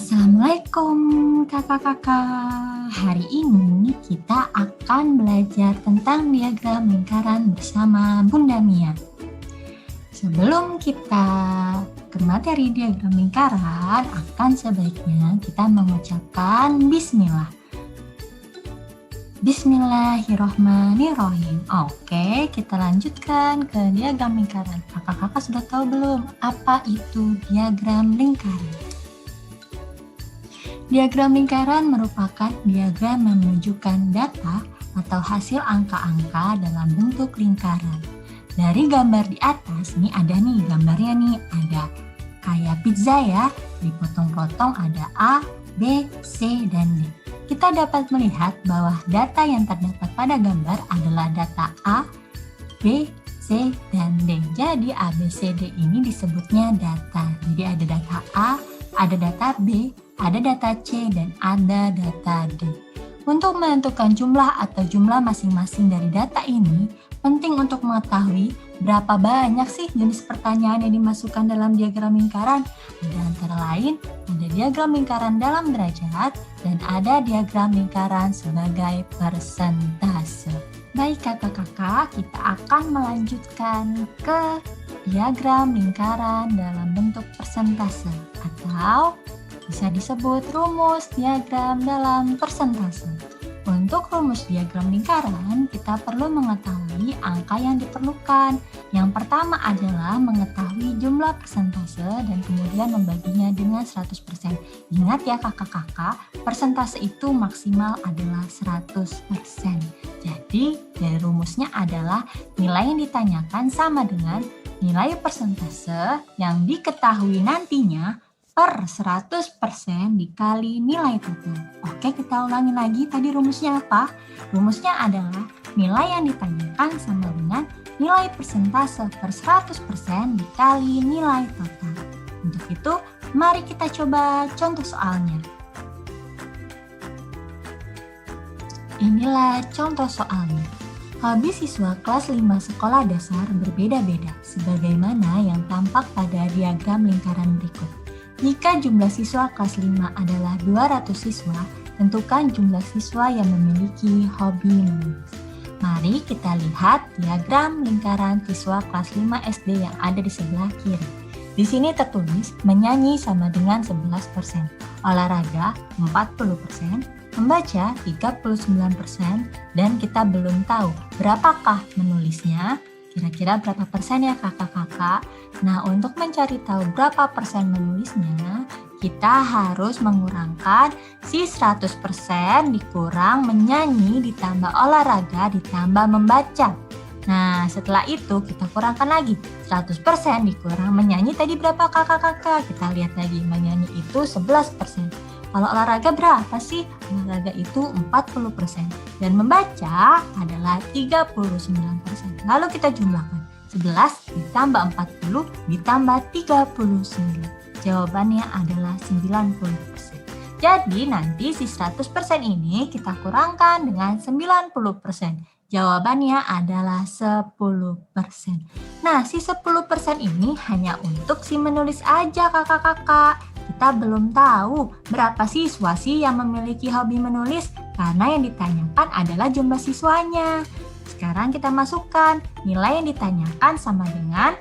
Assalamualaikum kakak-kakak. Hari ini kita akan belajar tentang diagram lingkaran bersama Bunda Mia. Sebelum kita ke materi diagram lingkaran, akan sebaiknya kita mengucapkan bismillah. Bismillahirrohmanirrohim. Oke, kita lanjutkan ke diagram lingkaran. Kakak-kakak sudah tahu belum apa itu diagram lingkaran? Diagram lingkaran merupakan diagram yang menunjukkan data atau hasil angka-angka dalam bentuk lingkaran. Dari gambar di atas, nih ada nih gambarnya nih, ada kayak pizza ya, dipotong-potong ada A, B, C, dan D. Kita dapat melihat bahwa data yang terdapat pada gambar adalah data A, B, C, dan D. Jadi A, B, C, D ini disebutnya data. Jadi ada data A, ada data B, ada data C, dan ada data D. Untuk menentukan jumlah atau jumlah masing-masing dari data ini, penting untuk mengetahui berapa banyak sih jenis pertanyaan yang dimasukkan dalam diagram lingkaran. Ada antara lain, ada diagram lingkaran dalam derajat, dan ada diagram lingkaran sebagai persentase. Baik kakak-kakak, kita akan melanjutkan ke diagram lingkaran dalam bentuk persentase atau bisa disebut rumus diagram dalam persentase. Untuk rumus diagram lingkaran, kita perlu mengetahui angka yang diperlukan. Yang pertama adalah mengetahui jumlah persentase dan kemudian membaginya dengan 100%. Ingat ya kakak-kakak, persentase itu maksimal adalah 100%. Jadi, dari rumusnya adalah nilai yang ditanyakan sama dengan nilai persentase yang diketahui nantinya per 100% dikali nilai total. Oke, kita ulangi lagi. Tadi rumusnya apa? Rumusnya adalah nilai yang ditanyakan sama dengan nilai persentase per 100% dikali nilai total. Untuk itu, mari kita coba contoh soalnya. Inilah contoh soalnya. Hobi siswa kelas 5 sekolah dasar berbeda-beda, sebagaimana yang tampak pada diagram lingkaran berikut. Jika jumlah siswa kelas 5 adalah 200 siswa, tentukan jumlah siswa yang memiliki hobi menulis. Mari kita lihat diagram lingkaran siswa kelas 5 SD yang ada di sebelah kiri. Di sini tertulis menyanyi sama dengan 11%, olahraga 40%, membaca 39%, dan kita belum tahu berapakah menulisnya. Kira-kira berapa persen ya kakak-kakak? Nah, untuk mencari tahu berapa persen menulisnya, kita harus mengurangkan si 100% dikurang menyanyi ditambah olahraga ditambah membaca. Nah, setelah itu kita kurangkan lagi. 100% dikurang menyanyi tadi berapa kakak-kakak? Kita lihat lagi, menyanyi itu 11%. Kalau olahraga berapa sih? Olahraga itu 40%. Dan membaca adalah 39%. Lalu kita jumlahkan. 11 ditambah 40 ditambah 39. Jawabannya adalah 90%. Jadi nanti si 100% ini kita kurangkan dengan 90%. Jawabannya adalah 10%. Nah, si 10% ini hanya untuk si menulis aja kakak-kakak. Kita belum tahu berapa siswa sih yang memiliki hobi menulis karena yang ditanyakan adalah jumlah siswanya. Sekarang kita masukkan nilai yang ditanyakan sama dengan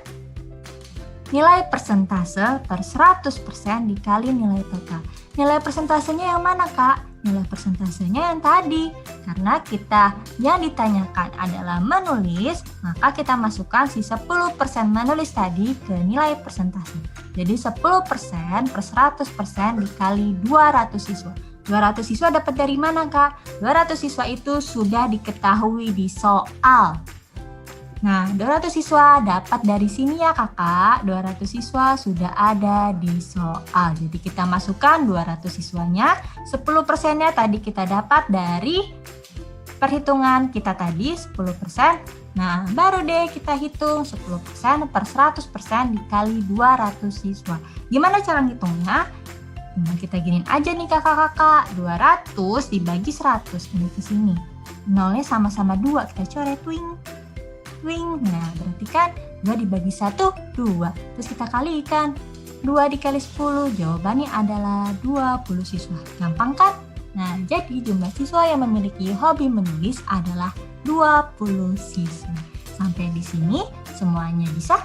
nilai persentase per 100% dikali nilai total. Nilai persentasenya yang mana kak? Nilai persentasenya yang tadi. Karena kita yang ditanyakan adalah menulis, maka kita masukkan si 10% menulis tadi ke nilai persentase. Jadi 10% per 100% dikali 200 siswa. 200 siswa dapat dari mana kak? 200 siswa itu sudah diketahui di soal. Nah, 200 siswa dapat dari sini ya kakak. 200 siswa sudah ada di soal. Jadi kita masukkan 200 siswanya. 10%-nya tadi kita dapat dari perhitungan kita tadi 10%. Nah, baru deh kita hitung 10% per 100% dikali 200 siswa. Gimana cara ngitungnya? Nah, kita giniin aja nih kakak-kakak. 200 dibagi 100 ini ke sini. Nolnya sama-sama 2, kita coret wing. Nah, berarti kan 2 dibagi 1, 2. Terus kita kalikan. 2 dikali 10, jawabannya adalah 20 siswa. Gampang kan? Nah, jadi jumlah siswa yang memiliki hobi menulis adalah 20 siswa. Sampai di sini semuanya bisa?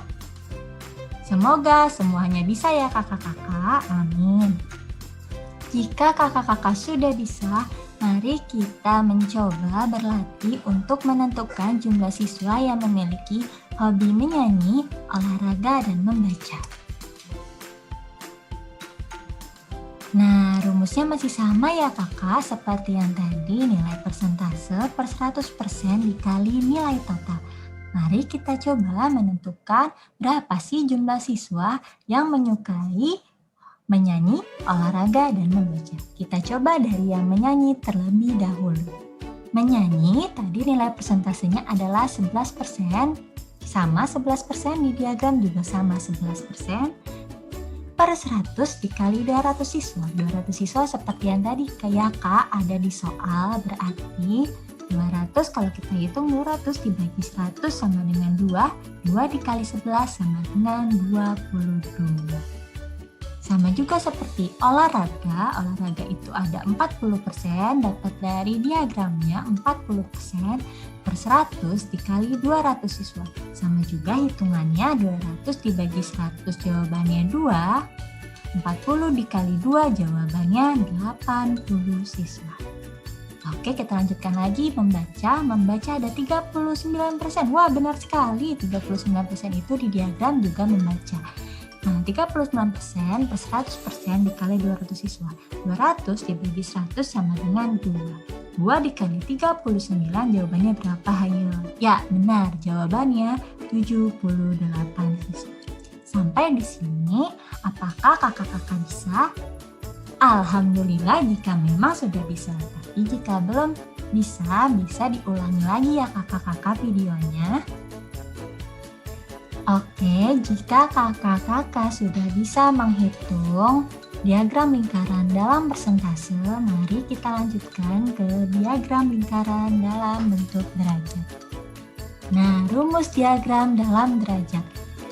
Semoga semuanya bisa ya kakak-kakak. Amin. Jika kakak-kakak sudah bisa, mari kita mencoba berlatih untuk menentukan jumlah siswa yang memiliki hobi menyanyi, olahraga, dan membaca. Nah, rumusnya masih sama ya kakak, seperti yang tadi, nilai persentase per 100% dikali nilai total. Mari kita coba menentukan berapa sih jumlah siswa yang menyukai menyanyi, olahraga, dan membaca. Kita coba dari yang menyanyi terlebih dahulu. Menyanyi, tadi nilai persentasenya adalah 11%, sama 11% di diagram juga sama 11%. Per 100 dikali 200 siswa. 200 siswa seperti yang tadi kayak Kak ada di soal, berarti 200 kalau kita hitung 200 dibagi 100 sama dengan 2. 2 dikali 11 sama dengan 22. Sama juga seperti olahraga. Olahraga itu ada 40%, dapat dari diagramnya 40% per 100 dikali 200 siswa. Sama juga hitungannya 200 dibagi 100 jawabannya 2. 40 dikali 2 jawabannya 80 siswa. Oke, kita lanjutkan lagi membaca. Membaca ada 39%. Wah, benar sekali. 39% itu di diagram juga membaca. Nah, 39% per 100% dikali 200 siswa. 200 dibagi 100 sama dengan 2. 2 dikali 39 jawabannya berapa? Hayo. Ya, benar. Jawabannya 78 siswa. Sampai di sini, apakah kakak-kakak bisa? Alhamdulillah jika memang sudah bisa. Tapi jika belum bisa diulangi lagi ya kakak-kakak videonya. Oke, jika kakak-kakak sudah bisa menghitung diagram lingkaran dalam persentase, mari kita lanjutkan ke diagram lingkaran dalam bentuk derajat. Nah, rumus diagram dalam derajat.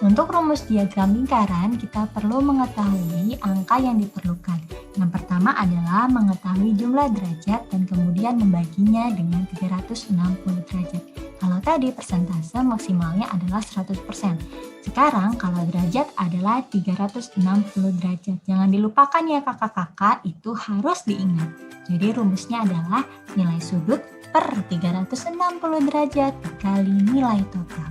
Untuk rumus diagram lingkaran, kita perlu mengetahui angka yang diperlukan. Yang pertama adalah mengetahui jumlah derajat dan kemudian membaginya dengan 360 derajat. Kalau tadi persentase maksimalnya adalah 100%. Sekarang kalau derajat adalah 360 derajat. Jangan dilupakan ya kakak-kakak, itu harus diingat. Jadi rumusnya adalah nilai sudut per 360 derajat dikali nilai total.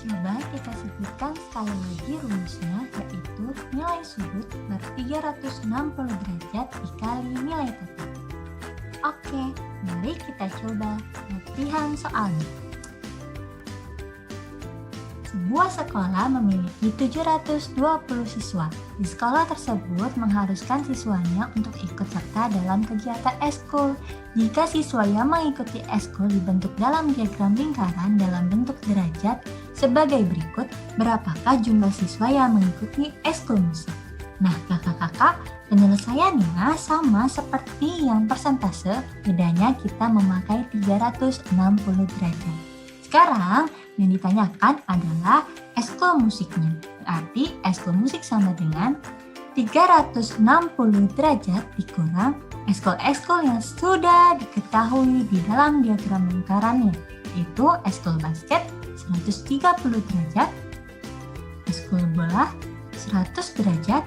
Coba kita sebutkan sekali lagi rumusnya, yaitu nilai sudut per 360 derajat dikali nilai total. Oke, mari kita coba latihan soalnya. Sebuah sekolah memiliki 720 siswa. Di sekolah tersebut mengharuskan siswanya untuk ikut serta dalam kegiatan eskul. Jika siswa yang mengikuti eskul dibentuk dalam diagram lingkaran dalam bentuk derajat sebagai berikut, berapakah jumlah siswa yang mengikuti eskul musik? Nah, kakak-kakak, penyelesaiannya sama seperti yang persentase, bedanya kita memakai 360 derajat. Sekarang, yang ditanyakan adalah eskul musiknya. Berarti eskul musik sama dengan 360 derajat dikurang eskul-eskul yang sudah diketahui di dalam diagram lingkarannya, yaitu eskul basket 130 derajat, eskul bola 100 derajat,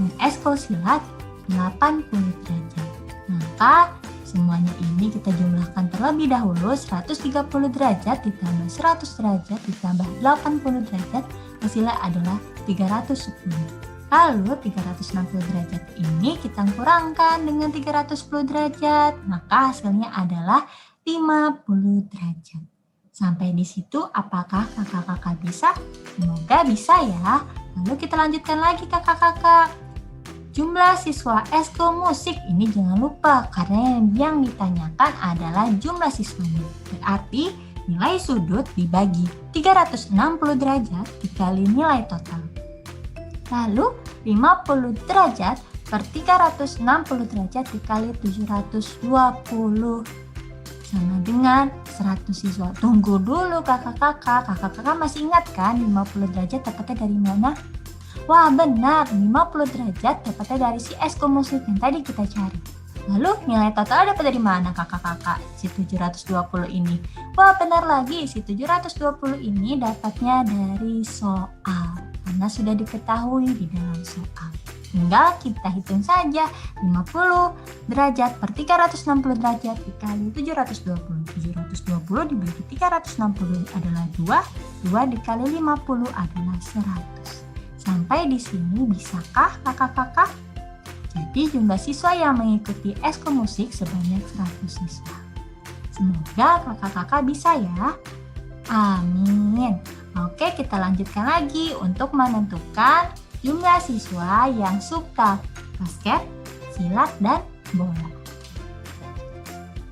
dan eskul silat 80 derajat. Maka semuanya ini kita jumlahkan terlebih dahulu. 130 derajat ditambah 100 derajat ditambah 80 derajat, hasilnya adalah 310. Lalu 360 derajat ini kita kurangkan dengan 310 derajat, maka hasilnya adalah 50 derajat. Sampai di situ apakah kakak-kakak bisa? Semoga bisa ya. Lalu kita lanjutkan lagi kakak-kakak. Jumlah siswa eskul musik ini jangan lupa karena yang ditanyakan adalah jumlah siswanya. Berarti nilai sudut dibagi 360 derajat dikali nilai total. Lalu 50 derajat per 360 derajat dikali 720 sama dengan 100 siswa. Tunggu dulu kakak-kakak. Kakak-kakak masih ingat kan 50 derajat dapatnya dari mana? Wah benar, 50 derajat dapatnya dari si S komusik yang tadi kita cari. Lalu nilai total dapat dari mana kakak-kakak si 720 ini? Wah benar lagi, si 720 ini dapatnya dari soal. Karena sudah diketahui di dalam soal. Tinggal kita hitung saja, 50 derajat per 360 derajat dikali 720. 720 dibagi 360 adalah 2, 2 dikali 50 adalah 100. Sampai di sini bisakah kakak-kakak? Jadi jumlah siswa yang mengikuti Eskomusik sebanyak 100 siswa. Semoga kakak-kakak bisa ya. Amin. Oke, kita lanjutkan lagi untuk menentukan jumlah siswa yang suka basket, silat, dan bola.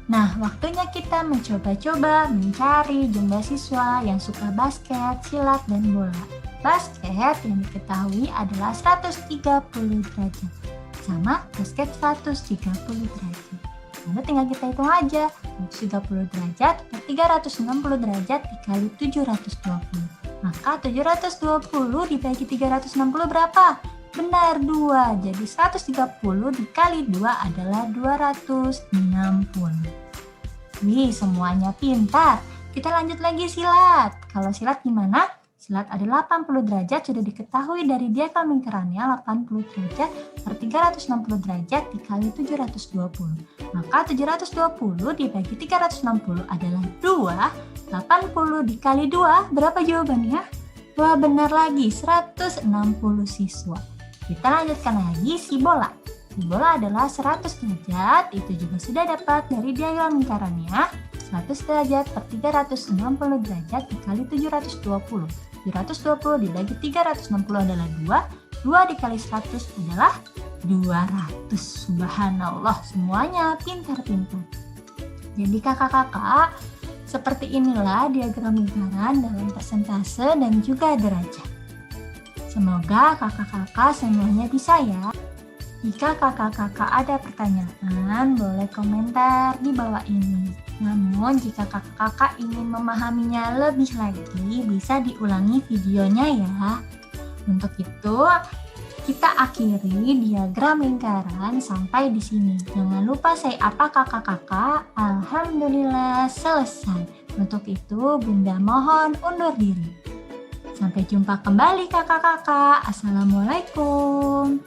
Nah, waktunya kita mencoba-coba mencari jumlah siswa yang suka basket, silat, dan bola. Basket yang diketahui adalah 130 derajat. Sama basket 130 derajat. Lalu tinggal kita hitung aja. 130 derajat per 360 derajat dikali 720. Maka 720 dibagi 360 berapa? Benar, 2. Jadi 130 dikali 2 adalah 260. Wih, semuanya pintar. Kita lanjut lagi silat. Kalau silat gimana? Silat ada 80 derajat sudah diketahui dari diagram lingkarannya 80 derajat per 360 derajat dikali 720. Maka 720 dibagi 360 adalah 2. 80 dikali 2 berapa jawabannya? Wah benar lagi, 160 siswa. Kita lanjutkan lagi si bola. Si bola adalah 100 derajat, itu juga sudah dapat dari diagram lingkarannya. 100 derajat per 360 derajat dikali 720. 720 dibagi 360 adalah 2. 2 dikali 100 adalah 200. Subhanallah, semuanya pintar-pintar. Jadi kakak-kakak, seperti inilah diagram lingkaran dalam persentase dan juga derajat. Semoga kakak-kakak semuanya bisa ya. Jika kakak-kakak ada pertanyaan, boleh komentar di bawah ini. Namun, jika kakak-kakak ingin memahaminya lebih lagi, bisa diulangi videonya ya. Untuk itu, kita akhiri diagram lingkaran sampai di sini. Jangan lupa say apa kakak-kakak. Alhamdulillah selesai. Untuk itu, Bunda mohon undur diri. Sampai jumpa kembali kakak-kakak. Assalamualaikum.